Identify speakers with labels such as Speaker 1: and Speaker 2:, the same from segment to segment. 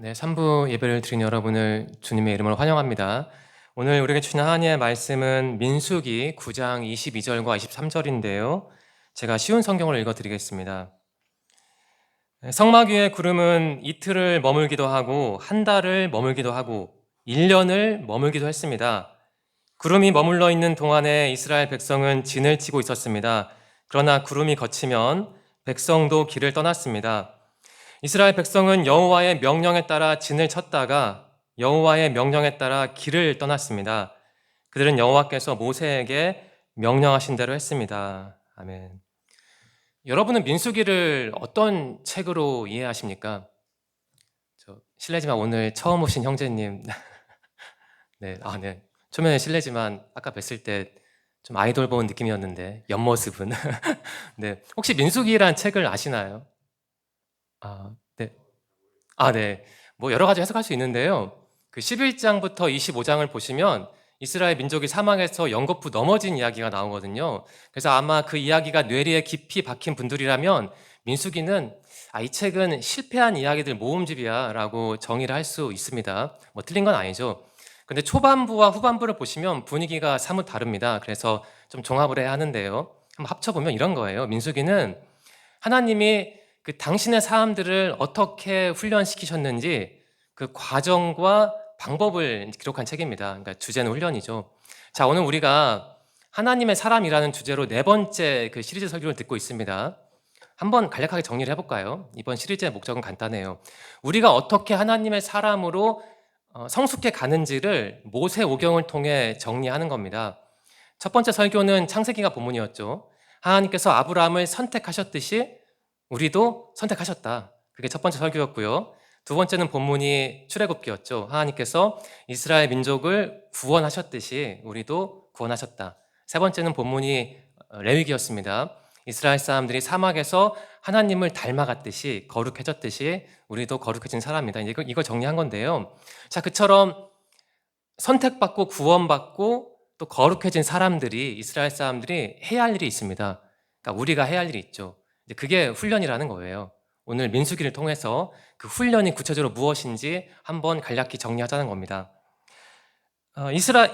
Speaker 1: 네, 3부 예배를 드린 여러분을 주님의 이름으로 환영합니다. 오늘 우리에게 주신 하나님의 말씀은 민수기 9장 22절과 23절인데요. 제가 쉬운 성경을 읽어드리겠습니다. 성막 위의 구름은 이틀을 머물기도 하고 한 달을 머물기도 하고 1년을 머물기도 했습니다. 구름이 머물러 있는 동안에 이스라엘 백성은 진을 치고 있었습니다. 그러나 구름이 걷히면 백성도 길을 떠났습니다. 이스라엘 백성은 여호와의 명령에 따라 진을 쳤다가 여호와의 명령에 따라 길을 떠났습니다. 그들은 여호와께서 모세에게 명령하신 대로 했습니다. 아멘. 여러분은 민수기를 어떤 책으로 이해하십니까? 실례지만 오늘 처음 오신 형제님, 네. 초면에 실례지만 아까 뵀을 때 좀 아이돌 본 느낌이었는데 옆모습은 네. 혹시 민수기란 책을 아시나요? 네. 네. 뭐 여러 가지 해석할 수 있는데요. 그 11장부터 25장을 보시면 이스라엘 민족이 사망해서 연거푸 넘어진 이야기가 나오거든요. 그래서 아마 그 이야기가 뇌리에 깊이 박힌 분들이라면 민수기는 이 책은 실패한 이야기들 모음집이야라고 정의를 할 수 있습니다. 뭐 틀린 건 아니죠. 근데 초반부와 후반부를 보시면 분위기가 사뭇 다릅니다. 그래서 좀 종합을 해야 하는데요. 한번 합쳐보면 이런 거예요. 민수기는 하나님이 그 당신의 사람들을 어떻게 훈련시키셨는지 그 과정과 방법을 기록한 책입니다. 그러니까 주제는 훈련이죠. 자, 오늘 우리가 하나님의 사람이라는 주제로 네 번째 그 시리즈 설교를 듣고 있습니다. 한번 간략하게 정리를 해볼까요? 이번 시리즈의 목적은 간단해요. 우리가 어떻게 하나님의 사람으로 성숙해 가는지를 모세오경을 통해 정리하는 겁니다. 첫 번째 설교는 창세기가 본문이었죠. 하나님께서 아브라함을 선택하셨듯이 우리도 선택하셨다. 그게 첫 번째 설교였고요. 두 번째는 본문이 출애굽기였죠. 하나님께서 이스라엘 민족을 구원하셨듯이 우리도 구원하셨다. 세 번째는 본문이 레위기였습니다. 이스라엘 사람들이 사막에서 하나님을 닮아갔듯이 거룩해졌듯이 우리도 거룩해진 사람이다. 이걸 정리한 건데요. 자, 그처럼 선택받고 구원받고 또 거룩해진 사람들이 이스라엘 사람들이 해야 할 일이 있습니다. 그러니까 우리가 해야 할 일이 있죠. 그게 훈련이라는 거예요. 오늘 민수기를 통해서 그 훈련이 구체적으로 무엇인지 한번 간략히 정리하자는 겁니다.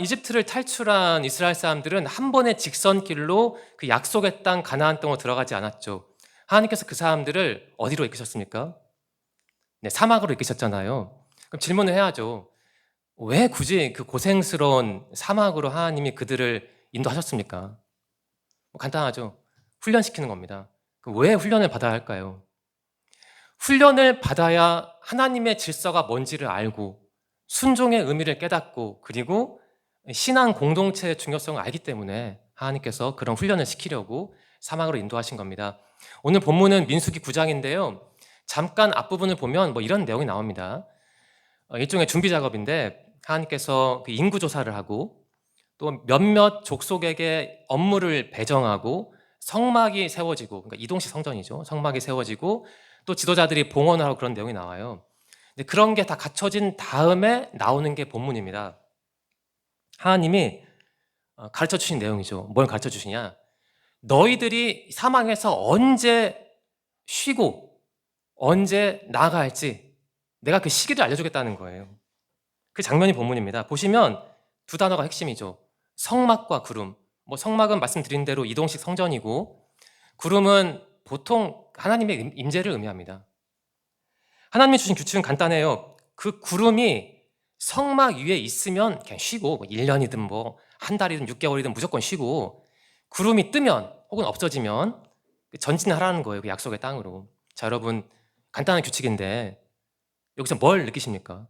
Speaker 1: 이집트를 탈출한 이스라엘 사람들은 한 번의 직선길로 그 약속의 땅 가나안 땅으로 들어가지 않았죠. 하나님께서 그 사람들을 어디로 이끄셨습니까? 네, 사막으로 이끄셨잖아요. 그럼 질문을 해야죠. 왜 굳이 그 고생스러운 사막으로 하나님이 그들을 인도하셨습니까? 간단하죠. 훈련시키는 겁니다. 왜 훈련을 받아야 할까요? 훈련을 받아야 하나님의 질서가 뭔지를 알고 순종의 의미를 깨닫고 그리고 신앙 공동체의 중요성을 알기 때문에 하나님께서 그런 훈련을 시키려고 사막으로 인도하신 겁니다. 오늘 본문은 민수기 9장인데요. 잠깐 앞부분을 보면 뭐 이런 내용이 나옵니다. 일종의 준비 작업인데 하나님께서 그 인구 조사를 하고 또 몇몇 족속에게 업무를 배정하고 성막이 세워지고, 그러니까 이동식 성전이죠. 성막이 세워지고 또 지도자들이 봉헌을 하고 그런 내용이 나와요. 근데 그런 게 다 갖춰진 다음에 나오는 게 본문입니다. 하나님이 가르쳐 주신 내용이죠. 뭘 가르쳐 주시냐? 너희들이 사망에서 언제 쉬고 언제 나아가 할지 내가 그 시기를 알려주겠다는 거예요. 그 장면이 본문입니다. 보시면 두 단어가 핵심이죠. 성막과 구름. 뭐 성막은 말씀드린 대로 이동식 성전이고 구름은 보통 하나님의 임재를 의미합니다. 하나님이 주신 규칙은 간단해요. 그 구름이 성막 위에 있으면 그냥 쉬고 1년이든 뭐 한 달이든 6개월이든 무조건 쉬고 구름이 뜨면 혹은 없어지면 전진하라는 거예요. 그 약속의 땅으로. 자, 여러분 간단한 규칙인데 여기서 뭘 느끼십니까?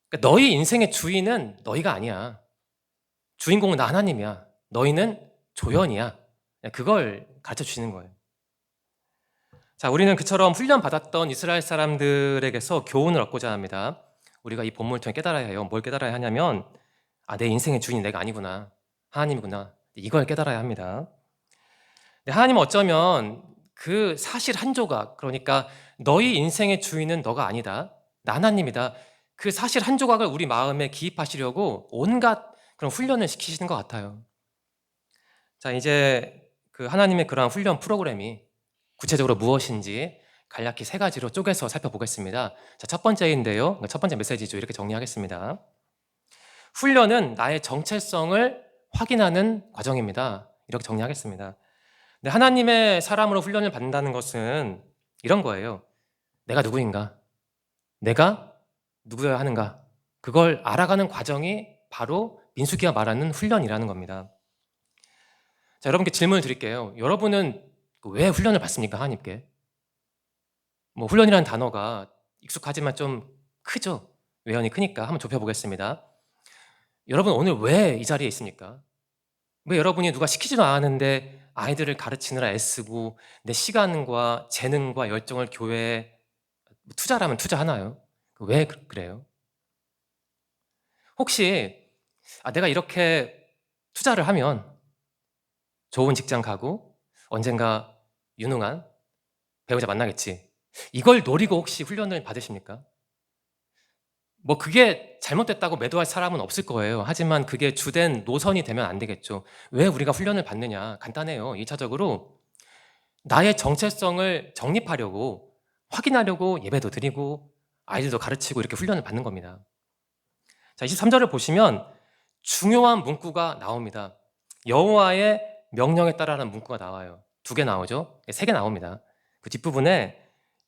Speaker 1: 그러니까 너희 인생의 주인은 너희가 아니야. 주인공은 나 하나님이야. 너희는 조연이야. 그걸 가르쳐 주시는 거예요. 자, 우리는 그처럼 훈련받았던 이스라엘 사람들에게서 교훈을 얻고자 합니다. 우리가 이 본문을 통해 깨달아야 해요. 뭘 깨달아야 하냐면 내 인생의 주인이 내가 아니구나. 하나님이구나. 이걸 깨달아야 합니다. 하나님은 어쩌면 그 사실 한 조각, 그러니까 너희 인생의 주인은 너가 아니다. 나 하나님이다. 그 사실 한 조각을 우리 마음에 기입하시려고 온갖 그런 훈련을 시키시는 것 같아요. 자, 이제 그 하나님의 그러한 훈련 프로그램이 구체적으로 무엇인지 간략히 세 가지로 쪼개서 살펴보겠습니다. 자, 첫 번째인데요. 첫 번째 메시지죠. 이렇게 정리하겠습니다. 훈련은 나의 정체성을 확인하는 과정입니다. 이렇게 정리하겠습니다. 네, 하나님의 사람으로 훈련을 받는다는 것은 이런 거예요. 내가 누구인가? 내가 누구여야 하는가? 그걸 알아가는 과정이 바로 민수기가 말하는 훈련이라는 겁니다. 자, 여러분께 질문을 드릴게요. 여러분은 왜 훈련을 받습니까? 하나님께. 뭐 훈련이라는 단어가 익숙하지만 좀 크죠? 외연이 크니까 한번 좁혀보겠습니다. 여러분 오늘 왜 이 자리에 있습니까? 왜 여러분이 누가 시키지도 않았는데 아이들을 가르치느라 애쓰고 내 시간과 재능과 열정을 교회에 투자라면 투자하나요? 왜 그래요? 혹시 내가 이렇게 투자를 하면 좋은 직장 가고 언젠가 유능한 배우자 만나겠지. 이걸 노리고 혹시 훈련을 받으십니까? 뭐 그게 잘못됐다고 매도할 사람은 없을 거예요. 하지만 그게 주된 노선이 되면 안 되겠죠. 왜 우리가 훈련을 받느냐? 간단해요. 1차적으로 나의 정체성을 정립하려고 확인하려고 예배도 드리고 아이들도 가르치고 이렇게 훈련을 받는 겁니다. 자, 23절을 보시면 중요한 문구가 나옵니다. 여호와의 명령에 따라라는 문구가 나와요. 2개 나오죠? 3개 나옵니다. 그 뒷부분에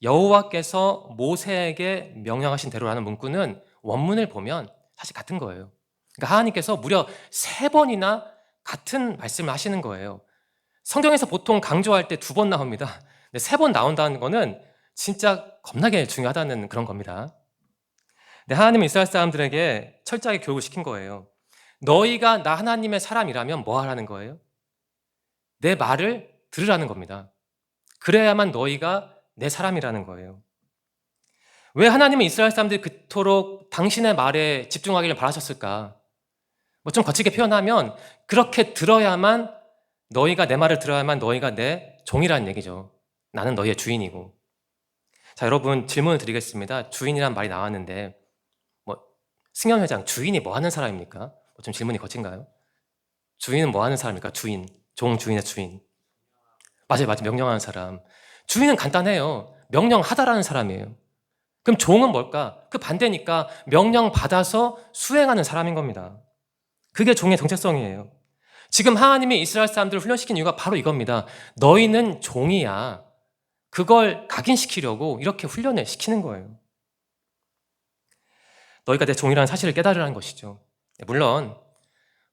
Speaker 1: 여호와께서 모세에게 명령하신 대로라는 문구는 원문을 보면 사실 같은 거예요. 그러니까 하나님께서 무려 3번이나 같은 말씀을 하시는 거예요. 성경에서 보통 강조할 때 2번 나옵니다. 근데 3번 나온다는 거는 진짜 겁나게 중요하다는 그런 겁니다. 근데 하나님은 이스라엘 사람들에게 철저하게 교육을 시킨 거예요. 너희가 나 하나님의 사람이라면 뭐 하라는 거예요? 내 말을 들으라는 겁니다. 그래야만 너희가 내 사람이라는 거예요. 왜 하나님은 이스라엘 사람들이 그토록 당신의 말에 집중하기를 바라셨을까? 뭐 좀 거칠게 표현하면 그렇게 들어야만 너희가 내 말을 들어야만 너희가 내 종이라는 얘기죠. 나는 너희의 주인이고. 자, 여러분 질문을 드리겠습니다. 주인이란 말이 나왔는데 뭐 승현 회장 주인이 뭐 하는 사람입니까? 좀 질문이 거친가요? 주인은 뭐 하는 사람입니까? 주인, 종 주인의 주인. 맞아요. 명령하는 사람. 주인은 간단해요. 명령하다라는 사람이에요. 그럼 종은 뭘까? 그 반대니까 명령 받아서 수행하는 사람인 겁니다. 그게 종의 정체성이에요. 지금 하나님이 이스라엘 사람들을 훈련시킨 이유가 바로 이겁니다. 너희는 종이야. 그걸 각인시키려고 이렇게 훈련을 시키는 거예요. 너희가 내 종이라는 사실을 깨달으라는 것이죠. 물론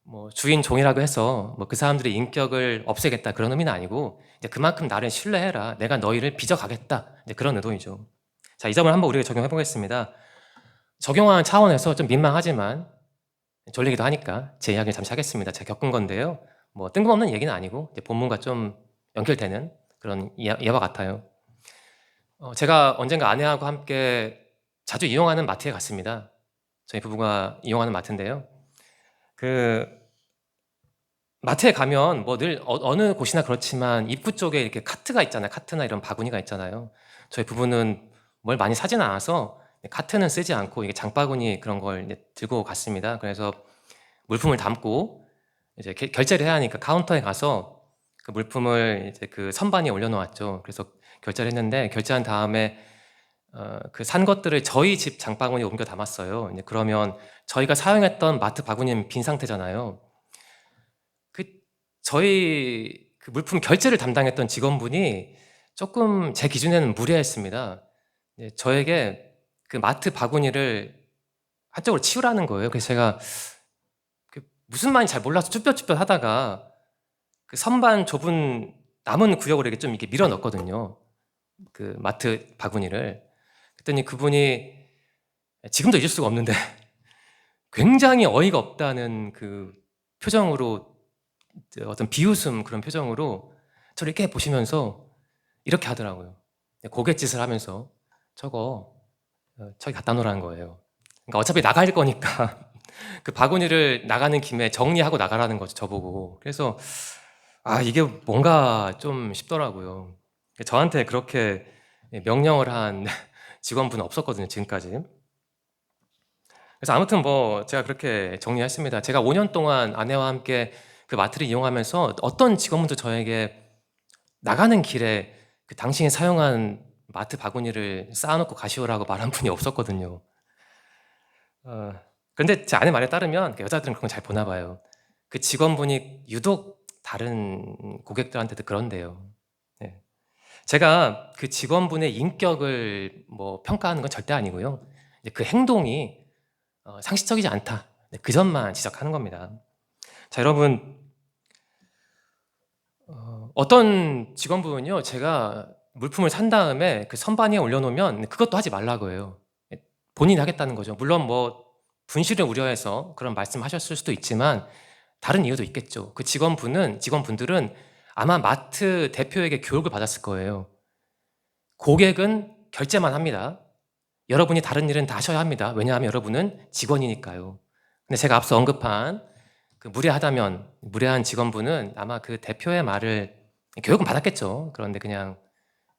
Speaker 1: 뭐 주인 종이라고 해서 뭐 그 사람들의 인격을 없애겠다 그런 의미는 아니고 이제 그만큼 나를 신뢰해라. 내가 너희를 빚어가겠다. 이제 그런 의도이죠. 자, 이 점을 한번 우리가 적용해 보겠습니다. 적용하는 차원에서 좀 민망하지만 졸리기도 하니까 제 이야기를 잠시 하겠습니다. 제가 겪은 건데요. 뭐 뜬금없는 얘기는 아니고 이제 본문과 좀 연결되는 그런 예와 같아요. 제가 언젠가 아내하고 함께 자주 이용하는 마트에 갔습니다. 저희 부부가 이용하는 마트인데요. 그 마트에 가면 뭐 늘 어느 곳이나 그렇지만 입구 쪽에 이렇게 카트가 있잖아요. 카트나 이런 바구니가 있잖아요. 저희 부부는 뭘 많이 사진 않아서 카트는 쓰지 않고 이게 장바구니 그런 걸 들고 갔습니다. 그래서 물품을 담고 이제 결제를 해야 하니까 카운터에 가서 그 물품을 이제 그 선반에 올려놓았죠. 그래서 결제를 했는데 결제한 다음에 그 산 것들을 저희 집 장바구니에 옮겨 담았어요. 이제 그러면 저희가 사용했던 마트 바구니는 빈 상태잖아요. 저희 그 물품 결제를 담당했던 직원분이 조금 제 기준에는 무례했습니다. 저에게 그 마트 바구니를 한쪽으로 치우라는 거예요. 그래서 제가 무슨 말인지 잘 몰라서 쭈뼛쭈뼛 하다가 그 선반 좁은 남은 구역으로 이렇게 좀 이렇게 밀어 넣었거든요. 그 마트 바구니를. 그랬더니 그분이 지금도 잊을 수가 없는데 굉장히 어이가 없다는 그 표정으로 어떤 비웃음 그런 표정으로 저를 이렇게 보시면서 이렇게 하더라고요. 고갯짓을 하면서 저기 갖다 놓으라는 거예요. 그러니까 어차피 나갈 거니까 그 바구니를 나가는 김에 정리하고 나가라는 거죠, 저보고. 그래서 이게 뭔가 좀 싶더라고요. 저한테 그렇게 명령을 한 직원분은 없었거든요, 지금까지. 그래서 아무튼 뭐 제가 그렇게 정리했습니다. 제가 5년 동안 아내와 함께 그 마트를 이용하면서 어떤 직원분도 저에게 나가는 길에 그 당신이 사용한 마트 바구니를 쌓아놓고 가시오라고 말한 분이 없었거든요. 그런데 제 아내 말에 따르면 여자들은 그런 걸 잘 보나 봐요. 그 직원분이 유독 다른 고객들한테도 그런데요. 네. 제가 그 직원분의 인격을 뭐 평가하는 건 절대 아니고요. 그 행동이 상식적이지 않다. 그 점만 지적하는 겁니다. 자, 여러분, 어떤 직원분은요, 제가 물품을 산 다음에 그 선반 위에 올려놓으면 그것도 하지 말라고 해요. 본인이 하겠다는 거죠. 물론 뭐 분실을 우려해서 그런 말씀하셨을 수도 있지만 다른 이유도 있겠죠. 그 직원분들은 아마 마트 대표에게 교육을 받았을 거예요. 고객은 결제만 합니다. 여러분이 다른 일은 다 하셔야 합니다. 왜냐하면 여러분은 직원이니까요. 근데 제가 앞서 언급한 그 무례한 직원분은 아마 그 대표의 말을 교육은 받았겠죠. 그런데 그냥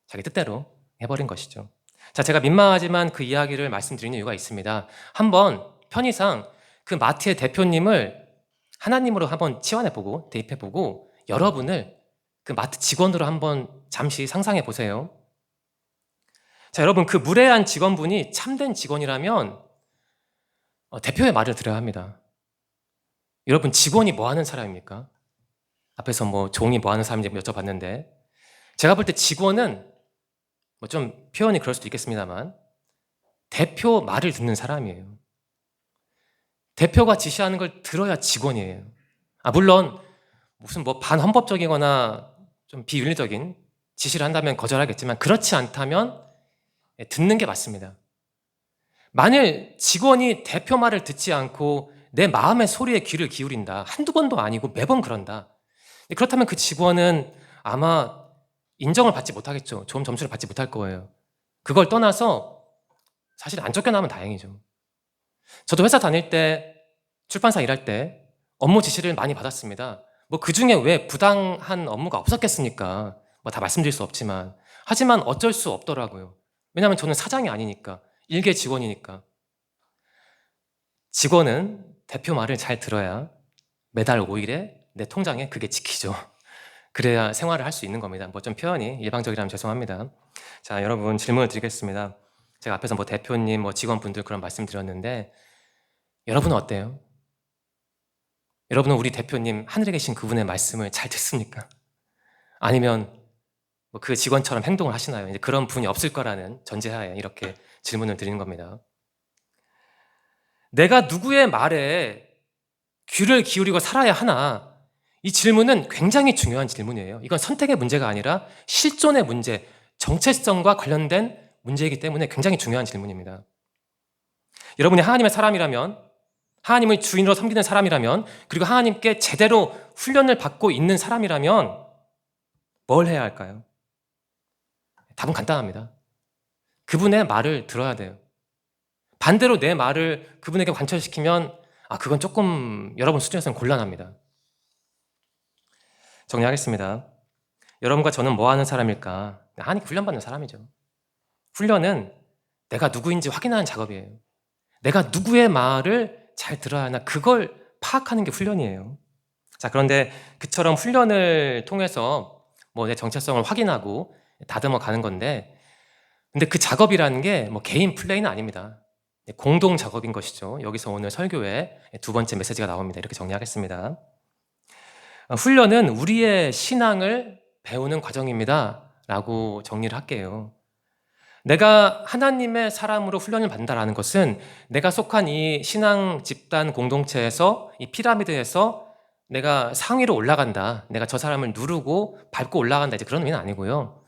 Speaker 1: 자기 뜻대로 해버린 것이죠. 자, 제가 민망하지만 그 이야기를 말씀드리는 이유가 있습니다. 한번 편의상 그 마트의 대표님을 하나님으로 한번 치환해보고 대입해보고 여러분을 그 마트 직원으로 한번 잠시 상상해 보세요. 자, 여러분, 그 무례한 직원분이 참된 직원이라면 대표의 말을 들어야 합니다. 여러분, 직원이 뭐 하는 사람입니까? 앞에서 뭐 종이 뭐 하는 사람인지 여쭤봤는데 제가 볼 때 직원은 뭐 좀 표현이 그럴 수도 있겠습니다만 대표 말을 듣는 사람이에요. 대표가 지시하는 걸 들어야 직원이에요. 물론 무슨 뭐 반헌법적이거나 좀 비윤리적인 지시를 한다면 거절하겠지만 그렇지 않다면 듣는 게 맞습니다. 만일 직원이 대표 말을 듣지 않고 내 마음의 소리에 귀를 기울인다. 한두 번도 아니고 매번 그런다. 그렇다면 그 직원은 아마 인정을 받지 못하겠죠. 좋은 점수를 받지 못할 거예요. 그걸 떠나서 사실 안 쫓겨나면 다행이죠. 저도 회사 다닐 때, 출판사 일할 때 업무 지시를 많이 받았습니다. 뭐 그 중에 왜 부당한 업무가 없었겠습니까? 뭐 다 말씀드릴 수 없지만. 하지만 어쩔 수 없더라고요. 왜냐하면 저는 사장이 아니니까, 일개 직원이니까. 직원은 대표 말을 잘 들어야 매달 5일에 내 통장에 그게 찍히죠. 그래야 생활을 할 수 있는 겁니다. 뭐 좀 표현이 일방적이라면 죄송합니다. 자, 여러분 질문을 드리겠습니다. 제가 앞에서 뭐 대표님, 뭐 직원분들 그런 말씀 드렸는데 여러분은 어때요? 여러분은 우리 대표님 하늘에 계신 그분의 말씀을 잘 듣습니까? 아니면 뭐 그 직원처럼 행동을 하시나요? 이제 그런 분이 없을 거라는 전제하에 이렇게 질문을 드리는 겁니다. 내가 누구의 말에 귀를 기울이고 살아야 하나? 이 질문은 굉장히 중요한 질문이에요. 이건 선택의 문제가 아니라 실존의 문제, 정체성과 관련된 문제이기 때문에 굉장히 중요한 질문입니다. 여러분이 하나님의 사람이라면, 하나님을 주인으로 섬기는 사람이라면, 그리고 하나님께 제대로 훈련을 받고 있는 사람이라면 뭘 해야 할까요? 답은 간단합니다. 그분의 말을 들어야 돼요. 반대로 내 말을 그분에게 관철시키면 그건 조금 여러분 수준에서는 곤란합니다. 정리하겠습니다. 여러분과 저는 뭐 하는 사람일까? 하나님께 훈련받는 사람이죠. 훈련은 내가 누구인지 확인하는 작업이에요. 내가 누구의 말을 잘 들어야 하나 그걸 파악하는 게 훈련이에요. 자, 그런데 그처럼 훈련을 통해서 뭐 내 정체성을 확인하고 다듬어 가는 건데 근데 그 작업이라는 게 뭐 개인 플레이는 아닙니다. 공동 작업인 것이죠. 여기서 오늘 설교의 두 번째 메시지가 나옵니다. 이렇게 정리하겠습니다. 훈련은 우리의 신앙을 배우는 과정입니다. 라고 정리를 할게요. 내가 하나님의 사람으로 훈련을 받는다는 것은 내가 속한 이 신앙 집단 공동체에서 이 피라미드에서 내가 상위로 올라간다. 내가 저 사람을 누르고 밟고 올라간다. 이제 그런 의미는 아니고요.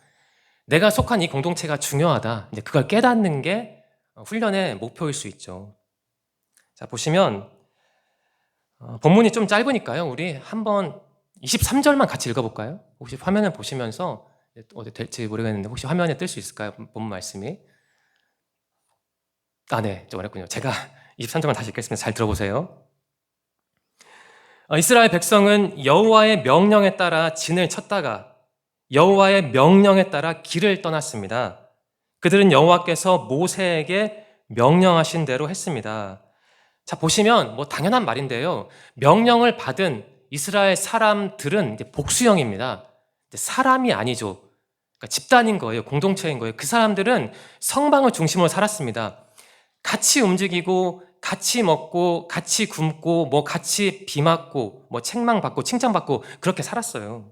Speaker 1: 내가 속한 이 공동체가 중요하다. 이제 그걸 깨닫는 게 훈련의 목표일 수 있죠. 자, 보시면 본문이 좀 짧으니까요. 우리 한번 23절만 같이 읽어볼까요? 혹시 화면을 보시면서 어디 될지 모르겠는데 혹시 화면에 뜰 수 있을까요? 본문 말씀이. 네, 좀 어렵군요. 제가 23절만 다시 읽겠습니다. 잘 들어보세요. 이스라엘 백성은 여호와의 명령에 따라 진을 쳤다가 여호와의 명령에 따라 길을 떠났습니다. 그들은 여호와께서 모세에게 명령하신 대로 했습니다. 자, 보시면 뭐 당연한 말인데요. 명령을 받은 이스라엘 사람들은 이제 복수형입니다. 사람이 아니죠. 그러니까 집단인 거예요. 공동체인 거예요. 그 사람들은 성방을 중심으로 살았습니다. 같이 움직이고 같이 먹고 같이 굶고 뭐 같이 비 맞고 뭐 책망받고 칭찬받고 그렇게 살았어요.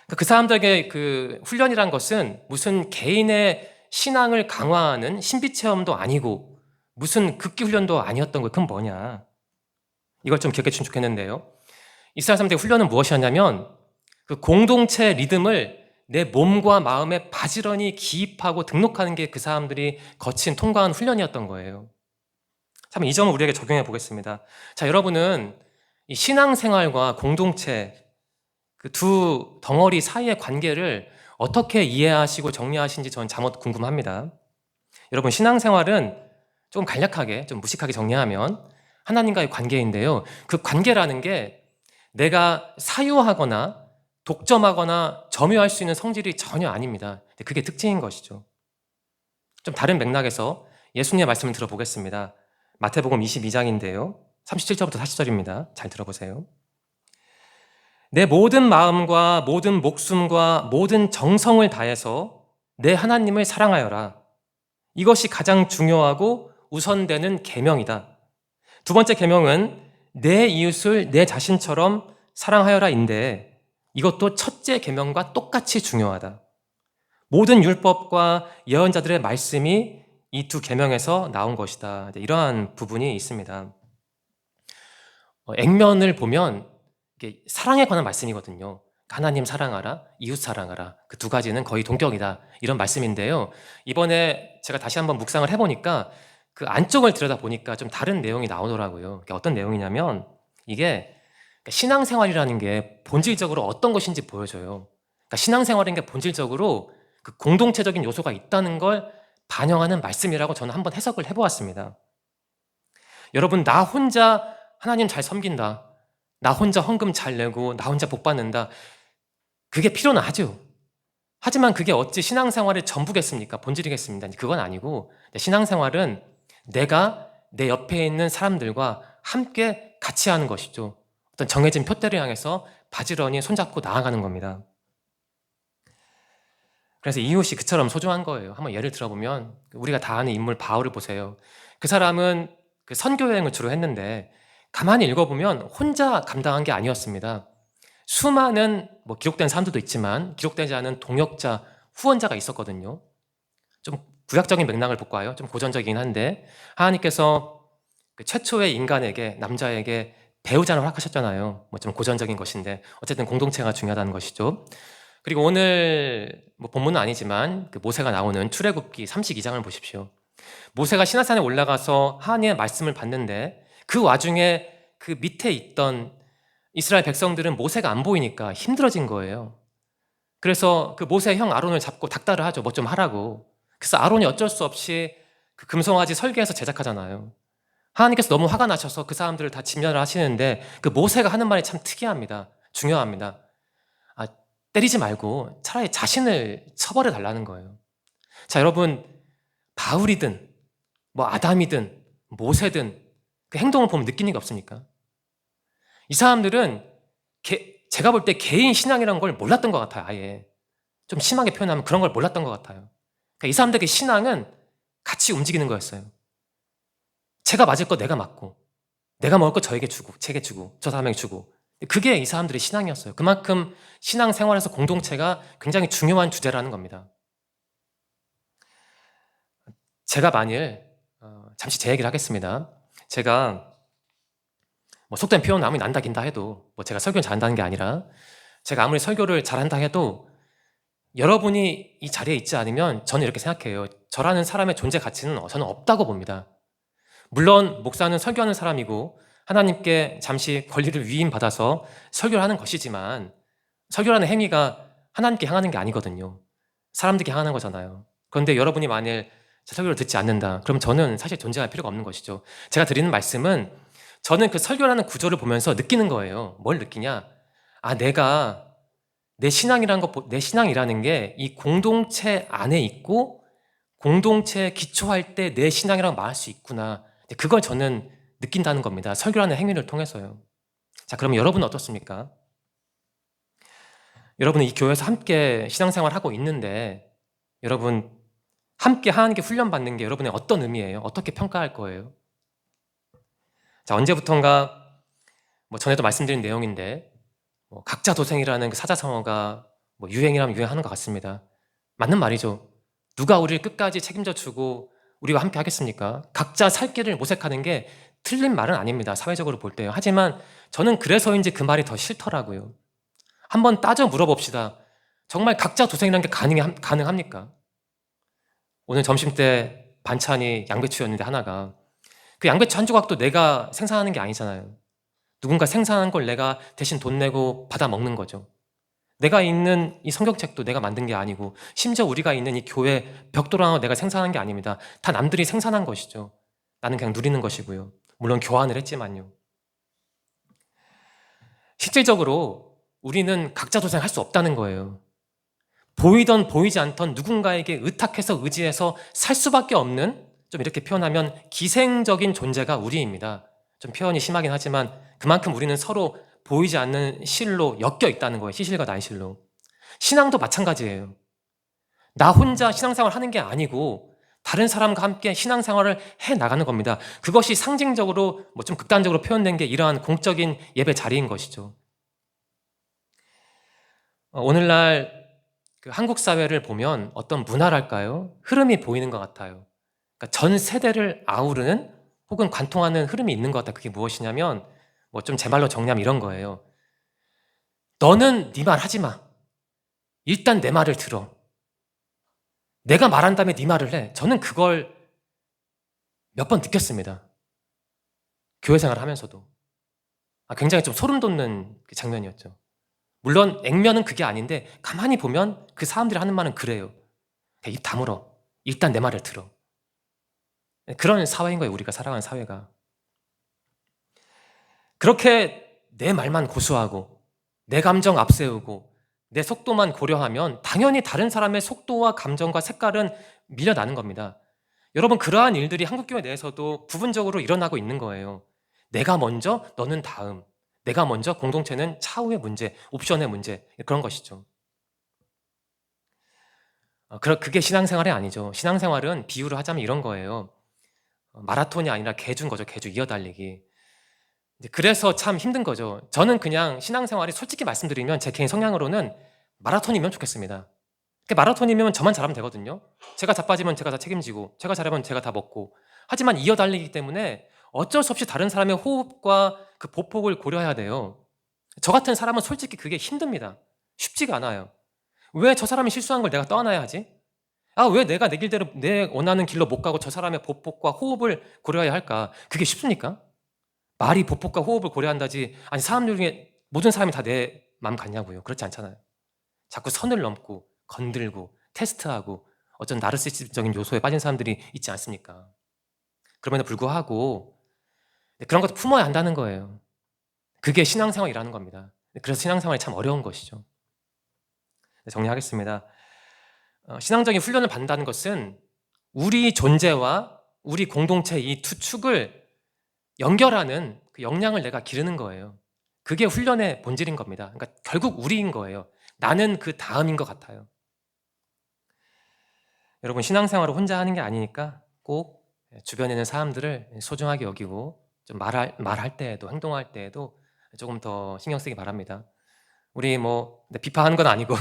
Speaker 1: 그러니까 그 사람들에게 그 훈련이란 것은 무슨 개인의 신앙을 강화하는 신비 체험도 아니고 무슨 극기 훈련도 아니었던 거예요. 그건 뭐냐? 이걸 좀 기억해 주시면 좋겠는데요. 이스라엘 사람들의 훈련은 무엇이었냐면 그 공동체 리듬을 내 몸과 마음에 바지런히 기입하고 등록하는 게 그 사람들이 거친 통과한 훈련이었던 거예요. 참 이 점을 우리에게 적용해 보겠습니다. 자, 여러분은 이 신앙생활과 공동체 그 두 덩어리 사이의 관계를 어떻게 이해하시고 정리하신지 저는 잠옷 궁금합니다. 여러분, 신앙생활은 좀 간략하게, 좀 무식하게 정리하면 하나님과의 관계인데요. 그 관계라는 게 내가 사유하거나 독점하거나 점유할 수 있는 성질이 전혀 아닙니다. 그게 특징인 것이죠. 좀 다른 맥락에서 예수님의 말씀을 들어보겠습니다. 마태복음 22장인데요. 37절부터 40절입니다. 잘 들어보세요. 내 모든 마음과 모든 목숨과 모든 정성을 다해서 내 하나님을 사랑하여라. 이것이 가장 중요하고 우선되는 계명이다. 두 번째 계명은 내 이웃을 내 자신처럼 사랑하여라인데 이것도 첫째 계명과 똑같이 중요하다. 모든 율법과 예언자들의 말씀이 이 두 계명에서 나온 것이다. 이러한 부분이 있습니다. 액면을 보면 이게 사랑에 관한 말씀이거든요. 하나님 사랑하라, 이웃 사랑하라. 그 두 가지는 거의 동격이다. 이런 말씀인데요. 이번에 제가 다시 한번 묵상을 해보니까 그 안쪽을 들여다보니까 좀 다른 내용이 나오더라고요. 어떤 내용이냐면 이게 신앙생활이라는 게 본질적으로 어떤 것인지 보여줘요. 그러니까 신앙생활인 게 본질적으로 그 공동체적인 요소가 있다는 걸 반영하는 말씀이라고 저는 한번 해석을 해보았습니다. 여러분, 나 혼자 하나님 잘 섬긴다. 나 혼자 헌금 잘 내고 나 혼자 복 받는다. 그게 필요는 하죠. 하지만 그게 어찌 신앙생활의 전부겠습니까? 본질이겠습니다. 그건 아니고 신앙생활은 내가 내 옆에 있는 사람들과 함께 같이 하는 것이죠. 어떤 정해진 표대를 향해서 바지런히 손잡고 나아가는 겁니다. 그래서 이웃이 그처럼 소중한 거예요. 한번 예를 들어보면 우리가 다 아는 인물 바울을 보세요. 그 사람은 그 선교 여행을 주로 했는데 가만히 읽어보면 혼자 감당한 게 아니었습니다. 수많은 기록된 사람들도 있지만 기록되지 않은 동역자, 후원자가 있었거든요. 좀 구약적인 맥락을 볼까 요좀 고전적이긴 한데 하나님께서 그 최초의 인간에게, 남자에게 배우자를 허락하셨잖아요. 좀 고전적인 것인데 어쨌든 공동체가 중요하다는 것이죠. 그리고 오늘 본문은 아니지만 그 모세가 나오는 출애굽기 32장을 보십시오. 모세가 시내산에 올라가서 하나님의 말씀을 받는데 그 와중에 그 밑에 있던 이스라엘 백성들은 모세가 안 보이니까 힘들어진 거예요. 그래서 그 모세의 형 아론을 잡고 닥달을 하죠. 뭐 좀 하라고. 그래서 아론이 어쩔 수 없이 그 금송아지 설계해서 제작하잖아요. 하나님께서 너무 화가 나셔서 그 사람들을 다 진멸을 하시는데 그 모세가 하는 말이 참 특이합니다. 중요합니다. 때리지 말고 차라리 자신을 처벌해 달라는 거예요. 자, 여러분, 바울이든 아담이든 모세든 그 행동을 보면 느끼는 게 없습니까? 이 사람들은 제가 볼 때 개인 신앙이라는 걸 몰랐던 것 같아요. 아예 좀 심하게 표현하면 그런 걸 몰랐던 것 같아요. 그러니까 이 사람들의 신앙은 같이 움직이는 거였어요. 제가 맞을 거 내가 맞고 내가 먹을 거 저에게 주고 제게 주고 저 사람에게 주고 그게 이 사람들의 신앙이었어요. 그만큼 신앙생활에서 공동체가 굉장히 중요한 주제라는 겁니다. 제가 만일 잠시 제 얘기를 하겠습니다. 제가 속된 표현 아무리 난다 긴다 해도 제가 설교를 잘한다는 게 아니라 제가 아무리 설교를 잘한다 해도 여러분이 이 자리에 있지 않으면 저는 이렇게 생각해요. 저라는 사람의 존재 가치는 저는 없다고 봅니다. 물론 목사는 설교하는 사람이고 하나님께 잠시 권리를 위임받아서 설교를 하는 것이지만 설교라는 행위가 하나님께 향하는 게 아니거든요. 사람들께 향하는 거잖아요. 그런데 여러분이 만일 제 설교를 듣지 않는다. 그럼 저는 사실 존재할 필요가 없는 것이죠. 제가 드리는 말씀은 저는 그 설교라는 구조를 보면서 느끼는 거예요. 뭘 느끼냐? 내가 내 신앙이라는 게 이 공동체 안에 있고 공동체에 기초할 때 내 신앙이라고 말할 수 있구나. 그걸 저는 느낀다는 겁니다. 설교라는 행위를 통해서요. 자, 그럼 여러분은 어떻습니까? 여러분은 이 교회에서 함께 신앙생활 하고 있는데 여러분 함께 하나님께 훈련받는 게 여러분의 어떤 의미예요? 어떻게 평가할 거예요? 자, 언제부턴가 전에도 말씀드린 내용인데 각자 도생이라는 그 사자성어가 유행이라면 유행하는 것 같습니다. 맞는 말이죠. 누가 우리를 끝까지 책임져 주고 우리와 함께 하겠습니까? 각자 살 길을 모색하는 게 틀린 말은 아닙니다. 사회적으로 볼 때요. 하지만 저는 그래서인지 그 말이 더 싫더라고요. 한번 따져 물어봅시다. 정말 각자 도생이라는 게 가능합니까? 오늘 점심 때 반찬이 양배추였는데 하나가 그 양배추 한 조각도 내가 생산하는 게 아니잖아요. 누군가 생산한 걸 내가 대신 돈 내고 받아 먹는 거죠. 내가 읽는 이 성경책도 내가 만든 게 아니고 심지어 우리가 있는 이 교회 벽돌 하나 내가 생산한 게 아닙니다. 다 남들이 생산한 것이죠. 나는 그냥 누리는 것이고요. 물론 교환을 했지만요. 실질적으로 우리는 각자 도생할 수 없다는 거예요. 보이던 보이지 않던 누군가에게 의탁해서 의지해서 살 수밖에 없는, 좀 이렇게 표현하면 기생적인 존재가 우리입니다. 좀 표현이 심하긴 하지만 그만큼 우리는 서로 보이지 않는 실로 엮여 있다는 거예요. 시실과 난실로. 신앙도 마찬가지예요. 나 혼자 신앙생활 하는 게 아니고 다른 사람과 함께 신앙생활을 해 나가는 겁니다. 그것이 상징적으로 좀 극단적으로 표현된 게 이러한 공적인 예배 자리인 것이죠. 오늘날 그 한국 사회를 보면 어떤 문화랄까요? 흐름이 보이는 것 같아요. 그러니까 전 세대를 아우르는 혹은 관통하는 흐름이 있는 것 같아요. 그게 무엇이냐면 좀 제 말로 정리하면 이런 거예요. 너는 네 말 하지 마. 일단 내 말을 들어. 내가 말한 다음에 네 말을 해. 저는 그걸 몇 번 느꼈습니다. 교회 생활을 하면서도. 굉장히 좀 소름 돋는 장면이었죠. 물론 액면은 그게 아닌데 가만히 보면 그 사람들이 하는 말은 그래요. 입 다물어. 일단 내 말을 들어. 그런 사회인 거예요. 우리가 살아가는 사회가. 그렇게 내 말만 고수하고 내 감정 앞세우고 내 속도만 고려하면 당연히 다른 사람의 속도와 감정과 색깔은 밀려나는 겁니다. 여러분, 그러한 일들이 한국교회 내에서도 부분적으로 일어나고 있는 거예요. 내가 먼저, 너는 다음. 내가 먼저, 공동체는 차후의 문제, 옵션의 문제, 그런 것이죠. 그게 신앙생활이 아니죠. 신앙생활은 비유를 하자면 이런 거예요. 마라톤이 아니라 개주인 거죠. 개주 이어달리기. 그래서 참 힘든 거죠. 저는 그냥 신앙생활이 솔직히 말씀드리면 제 개인 성향으로는 마라톤이면 좋겠습니다. 마라톤이면 저만 잘하면 되거든요. 제가 자빠지면 제가 다 책임지고 제가 잘하면 제가 다 먹고. 하지만 이어달리기 때문에 어쩔 수 없이 다른 사람의 호흡과 그 보폭을 고려해야 돼요. 저 같은 사람은 솔직히 그게 힘듭니다. 쉽지가 않아요. 왜 저 사람이 실수한 걸 내가 떠안아야 하지? 왜 내가 내 길대로 내 원하는 길로 못 가고 저 사람의 보폭과 호흡을 고려해야 할까? 그게 쉽습니까? 말이 보폭과 호흡을 고려한다지, 아니 사람들 중에 모든 사람이 다 내 마음 같냐고요. 그렇지 않잖아요. 자꾸 선을 넘고 건들고 테스트하고 어쩐 나르시시즘적인 요소에 빠진 사람들이 있지 않습니까? 그럼에도 불구하고 그런 것도 품어야 한다는 거예요. 그게 신앙생활이라는 겁니다. 그래서 신앙생활이 참 어려운 것이죠. 정리하겠습니다. 신앙적인 훈련을 받는다는 것은 우리 존재와 우리 공동체 이 두 축을 연결하는 그 역량을 내가 기르는 거예요. 그게 훈련의 본질인 겁니다. 그러니까 결국 우리인 거예요. 나는 그 다음인 것 같아요. 여러분, 신앙생활을 혼자 하는 게 아니니까 꼭 주변에 있는 사람들을 소중하게 여기고 좀 말할 때에도 행동할 때에도 조금 더 신경 쓰기 바랍니다. 우리 비판하는 건 아니고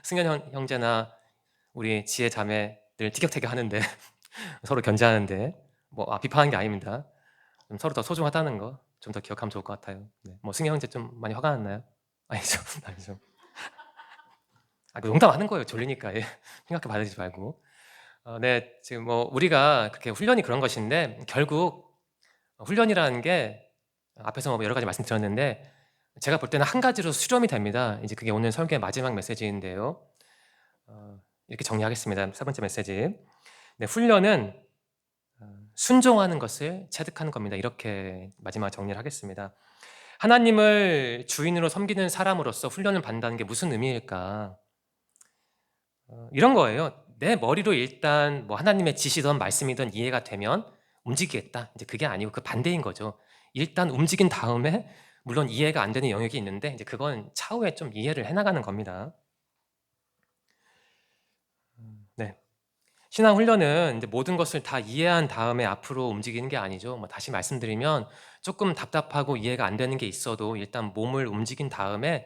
Speaker 1: 승현 형제나 우리 지혜 자매들 티격태격 하는데 서로 견제하는데 비판하는 게 아닙니다. 좀 서로 더 소중하다는 거 좀 더 기억하면 좋을 것 같아요. 네. 승현 형제 좀 많이 화가 났나요? 아니죠. 아니죠. 농담하는 거예요. 졸리니까. 예. 심각하게 받아들이지 말고. 네, 지금 우리가 그렇게 훈련이 그런 것인데 결국 훈련이라는 게 앞에서 여러 가지 말씀드렸는데 제가 볼 때는 한 가지로 수렴이 됩니다. 이제 그게 오늘 설교의 마지막 메시지인데요. 이렇게 정리하겠습니다. 세 번째 메시지. 네, 훈련은 순종하는 것을 체득하는 겁니다. 이렇게 마지막 정리를 하겠습니다. 하나님을 주인으로 섬기는 사람으로서 훈련을 받는다는 게 무슨 의미일까? 이런 거예요. 내 머리로 일단 하나님의 지시든 말씀이든 이해가 되면 움직이겠다. 이제 그게 아니고 그 반대인 거죠. 일단 움직인 다음에 물론 이해가 안 되는 영역이 있는데 이제 그건 차후에 좀 이해를 해나가는 겁니다. 신앙 훈련은 이제 모든 것을 다 이해한 다음에 앞으로 움직이는 게 아니죠. 다시 말씀드리면 조금 답답하고 이해가 안 되는 게 있어도 일단 몸을 움직인 다음에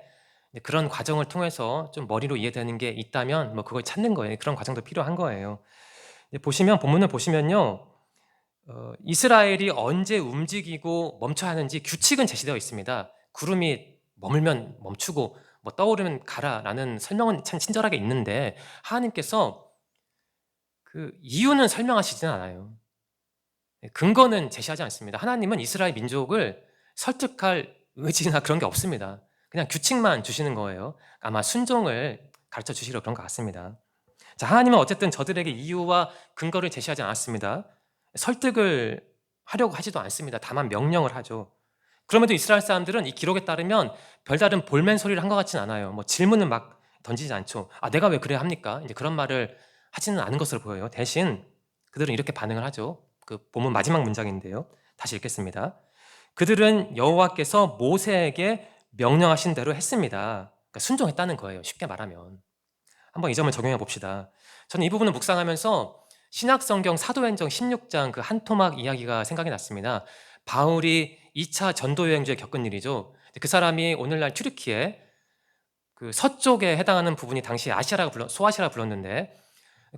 Speaker 1: 이제 그런 과정을 통해서 좀 머리로 이해되는 게 있다면 그걸 찾는 거예요. 그런 과정도 필요한 거예요. 이제 보시면 본문을 보시면요. 이스라엘이 언제 움직이고 멈춰야 하는지 규칙은 제시되어 있습니다. 구름이 머물면 멈추고 떠오르면 가라라는 설명은 참 친절하게 있는데 하나님께서 그 이유는 설명하시지는 않아요. 근거는 제시하지 않습니다. 하나님은 이스라엘 민족을 설득할 의지나 그런 게 없습니다. 그냥 규칙만 주시는 거예요. 아마 순종을 가르쳐 주시려 그런 것 같습니다. 자, 하나님은 어쨌든 저들에게 이유와 근거를 제시하지 않았습니다. 설득을 하려고 하지도 않습니다. 다만 명령을 하죠. 그럼에도 이스라엘 사람들은 이 기록에 따르면 별다른 볼멘 소리를 한 것 같진 않아요. 질문을 막 던지지 않죠. 내가 왜 그래야 합니까? 이제 그런 말을 하지는 않은 것으로 보여요. 대신 그들은 이렇게 반응을 하죠. 그 본문 마지막 문장인데요. 다시 읽겠습니다. 그들은 여호와께서 모세에게 명령하신 대로 했습니다. 그러니까 순종했다는 거예요. 쉽게 말하면. 한번 이 점을 적용해 봅시다. 저는 이 부분을 묵상하면서 신약성경 사도행전 16장 그 한 토막 이야기가 생각이 났습니다. 바울이 2차 전도 여행 중에 겪은 일이죠. 그 사람이 오늘날 튀르키예 그 서쪽에 해당하는 부분이 당시 소아시아라고 불렀는데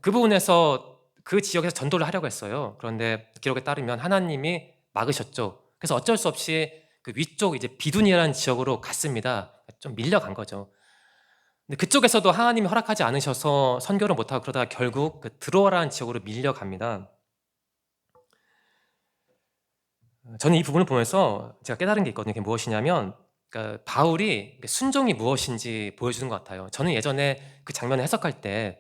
Speaker 1: 그 부분에서 그 지역에서 전도를 하려고 했어요. 그런데 기록에 따르면 하나님이 막으셨죠. 그래서 어쩔 수 없이 그 위쪽 이제 비두니라는 지역으로 갔습니다. 좀 밀려간 거죠. 근데 그쪽에서도 하나님이 허락하지 않으셔서 선교를 못하고 그러다가 결국 그 드로아라는 지역으로 밀려갑니다. 저는 이 부분을 보면서 제가 깨달은 게 있거든요. 그게 무엇이냐면 그러니까 바울이 순종이 무엇인지 보여주는 것 같아요. 저는 예전에 그 장면을 해석할 때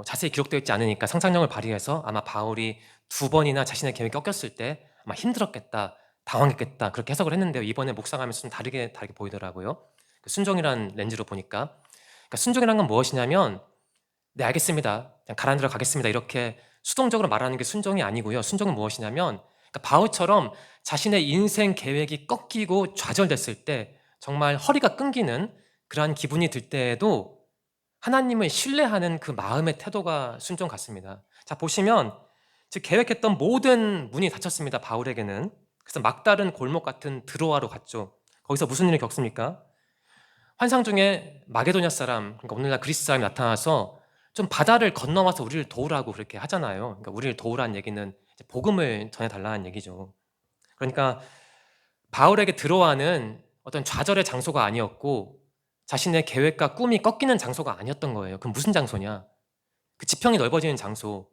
Speaker 1: 자세히 기록되어 있지 않으니까 상상력을 발휘해서 아마 바울이 2번이나 자신의 계획이 꺾였을 때 아마 힘들었겠다, 당황했겠다 그렇게 해석을 했는데요. 이번에 묵상하면서 좀 다르게 보이더라고요. 그 순종이라는 렌즈로 보니까 그러니까 순종이라는 건 무엇이냐면 네 알겠습니다, 그냥 가라앉으러 가겠습니다 이렇게 수동적으로 말하는 게 순종이 아니고요. 순종은 무엇이냐면 그러니까 바울처럼 자신의 인생 계획이 꺾이고 좌절됐을 때 정말 허리가 끊기는 그러한 기분이 들 때에도 하나님을 신뢰하는 그 마음의 태도가 순종 같습니다. 자, 보시면 즉 계획했던 모든 문이 닫혔습니다. 바울에게는. 그래서 막다른 골목 같은 드로아로 갔죠. 거기서 무슨 일을 겪습니까? 환상 중에 마게도냐 사람, 그러니까 오늘날 그리스 사람이 나타나서 좀 바다를 건너와서 우리를 도우라고 그렇게 하잖아요. 그러니까 우리를 도우라는 얘기는 이제 복음을 전해달라는 얘기죠. 그러니까 바울에게 드로아는 어떤 좌절의 장소가 아니었고 자신의 계획과 꿈이 꺾이는 장소가 아니었던 거예요. 그럼 무슨 장소냐? 그 지평이 넓어지는 장소,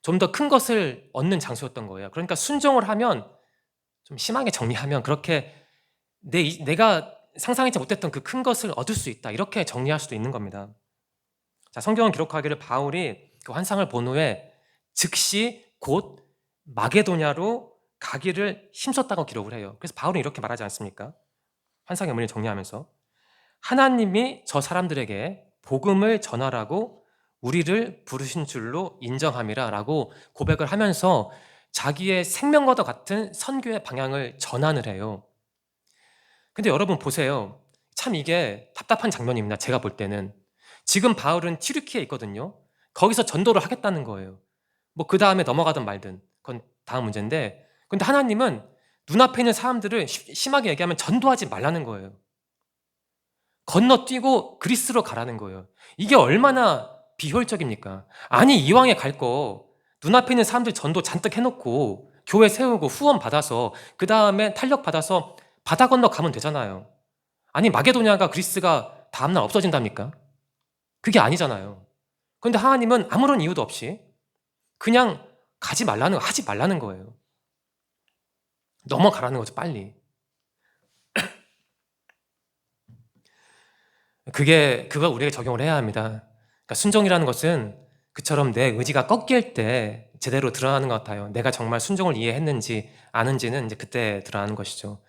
Speaker 1: 좀 더 큰 것을 얻는 장소였던 거예요. 그러니까 순종을 하면, 좀 심하게 정리하면 그렇게 내가 상상하지 못했던 그 큰 것을 얻을 수 있다, 이렇게 정리할 수도 있는 겁니다. 자, 성경은 기록하기를 바울이 그 환상을 본 후에 즉시 곧 마게도냐로 가기를 힘썼다고 기록을 해요. 그래서 바울은 이렇게 말하지 않습니까? 환상의 의미를 정리하면서 하나님이 저 사람들에게 복음을 전하라고 우리를 부르신 줄로 인정함이라 라고 고백을 하면서 자기의 생명과도 같은 선교의 방향을 전환을 해요. 근데 여러분 보세요. 참 이게 답답한 장면입니다. 제가 볼 때는. 지금 바울은 튀르키에 있거든요. 거기서 전도를 하겠다는 거예요. 그 다음에 넘어가든 말든 그건 다음 문제인데, 근데 하나님은 눈앞에 있는 사람들을 심하게 얘기하면 전도하지 말라는 거예요. 건너뛰고 그리스로 가라는 거예요. 이게 얼마나 비효율적입니까? 아니, 이왕에 갈 거 눈앞에 있는 사람들 전도 잔뜩 해놓고 교회 세우고 후원 받아서 그 다음에 탄력 받아서 바다 건너 가면 되잖아요. 아니, 마게도냐가 그리스가 다음날 없어진답니까? 그게 아니잖아요. 그런데 하나님은 아무런 이유도 없이 그냥 하지 말라는 거예요. 넘어가라는 거죠, 빨리. 그걸 우리에게 적용을 해야 합니다. 그러니까 순종이라는 것은 그처럼 내 의지가 꺾일 때 제대로 드러나는 것 같아요. 내가 정말 순종을 이해했는지 아는지는 이제 그때 드러나는 것이죠.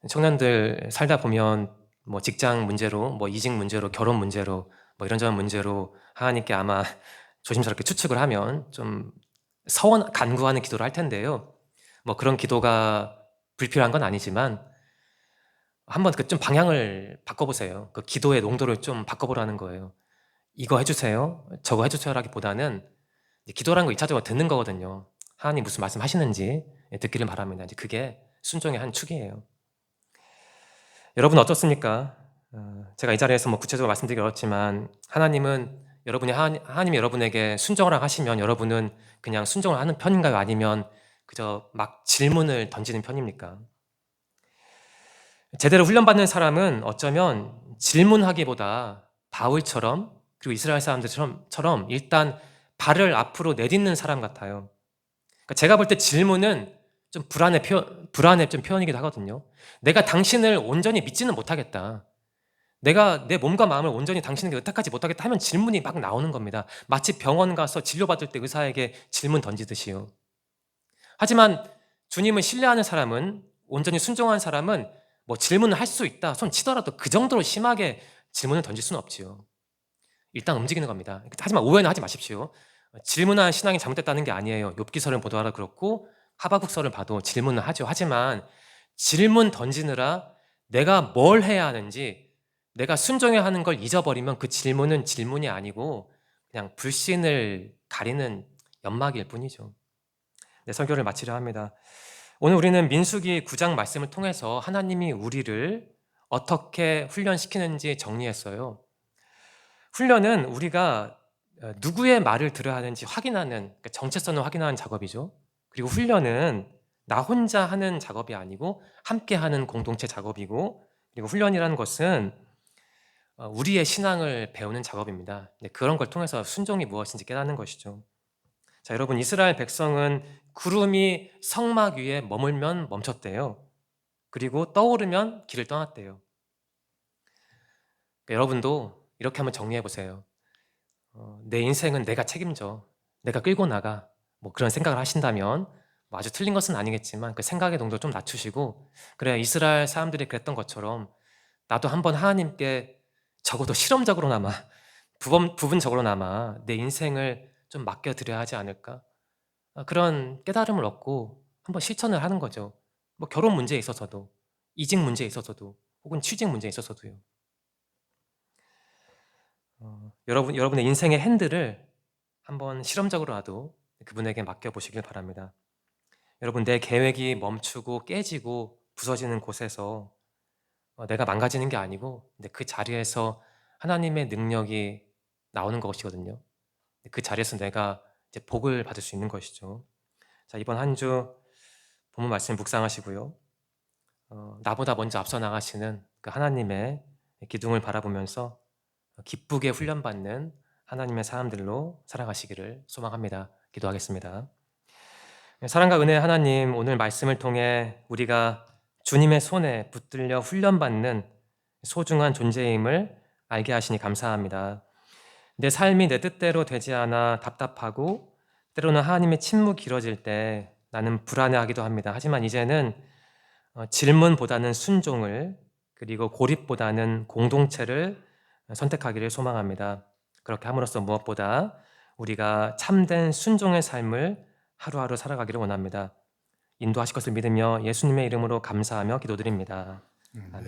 Speaker 1: 청년들 살다 보면 직장 문제로, 이직 문제로, 결혼 문제로, 이런저런 문제로 하나님께 아마 조심스럽게 추측을 하면 좀 간구하는 기도를 할 텐데요. 그런 기도가 불필요한 건 아니지만 한번 좀 방향을 바꿔보세요. 그 기도의 농도를 좀 바꿔보라는 거예요. 이거 해주세요, 저거 해주세요라기보다는 기도라는 거 2차적으로 듣는 거거든요. 하나님 무슨 말씀 하시는지 듣기를 바랍니다. 이제 그게 순종의 한 축이에요. 여러분 어떻습니까? 제가 이 자리에서 뭐 구체적으로 말씀드리기 어렵지만 하나님이 여러분에게 순종을 하시면 여러분은 그냥 순종을 하는 편인가요? 아니면 그저 막 질문을 던지는 편입니까? 제대로 훈련받는 사람은 어쩌면 질문하기보다 바울처럼 그리고 이스라엘 사람들처럼 일단 발을 앞으로 내딛는 사람 같아요. 그러니까 제가 볼 때 질문은 좀 불안의 좀 표현이기도 하거든요. 내가 당신을 온전히 믿지는 못하겠다. 내가 내 몸과 마음을 온전히 당신에게 의탁하지 못하겠다 하면 질문이 막 나오는 겁니다. 마치 병원 가서 진료받을 때 의사에게 질문 던지듯이요. 하지만 주님을 신뢰하는 사람은, 온전히 순종한 사람은 뭐 질문을 할 수 있다 손 치더라도 그 정도로 심하게 질문을 던질 수는 없지요. 일단 움직이는 겁니다. 하지만 오해는 하지 마십시오. 질문한 신앙이 잘못됐다는 게 아니에요. 욥기서를 보더라도 그렇고 하바국서를 봐도 질문을 하죠. 하지만 질문 던지느라 내가 뭘 해야 하는지, 내가 순종해야 하는 걸 잊어버리면 그 질문은 질문이 아니고 그냥 불신을 가리는 연막일 뿐이죠. 네, 설교를 마치려 합니다. 오늘 우리는 민수기 9장 말씀을 통해서 하나님이 우리를 어떻게 훈련시키는지 정리했어요. 훈련은 우리가 누구의 말을 들어야 하는지 확인하는, 그러니까 정체성을 확인하는 작업이죠. 그리고 훈련은 나 혼자 하는 작업이 아니고 함께 하는 공동체 작업이고, 그리고 훈련이라는 것은 우리의 신앙을 배우는 작업입니다. 그런 걸 통해서 순종이 무엇인지 깨닫는 것이죠. 자, 여러분, 이스라엘 백성은 구름이 성막 위에 머물면 멈췄대요. 그리고 떠오르면 길을 떠났대요. 그러니까 여러분도 이렇게 한번 정리해 보세요. 내 인생은 내가 책임져, 내가 끌고 나가, 뭐 그런 생각을 하신다면 뭐 아주 틀린 것은 아니겠지만 그 생각의 농도를 좀 낮추시고, 그래, 이스라엘 사람들이 그랬던 것처럼 나도 한번 하나님께 적어도 실험적으로나마 부분적으로나마 내 인생을 좀 맡겨드려야 하지 않을까, 그런 깨달음을 얻고 한번 실천을 하는 거죠. 뭐 결혼 문제에 있어서도, 이직 문제에 있어서도, 혹은 취직 문제에 있어서도요. 여러분의 인생의 핸들을 한번 실험적으로라도 그분에게 맡겨보시길 바랍니다. 여러분, 내 계획이 멈추고 깨지고 부서지는 곳에서 내가 망가지는 게 아니고 그 자리에서 하나님의 능력이 나오는 것이거든요. 그 자리에서 내가 이제 복을 받을 수 있는 것이죠. 자, 이번 한 주 본문 말씀 묵상하시고요. 나보다 먼저 앞서 나가시는 그 하나님의 기둥을 바라보면서 기쁘게 훈련받는 하나님의 사람들로 살아가시기를 소망합니다. 기도하겠습니다. 사랑과 은혜의 하나님, 오늘 말씀을 통해 우리가 주님의 손에 붙들려 훈련받는 소중한 존재임을 알게 하시니 감사합니다. 내 삶이 내 뜻대로 되지 않아 답답하고 때로는 하나님의 침묵이 길어질 때 나는 불안해하기도 합니다. 하지만 이제는 질문보다는 순종을, 그리고 고립보다는 공동체를 선택하기를 소망합니다. 그렇게 함으로써 무엇보다 우리가 참된 순종의 삶을 하루하루 살아가기를 원합니다. 인도하실 것을 믿으며 예수님의 이름으로 감사하며 기도드립니다. 아멘.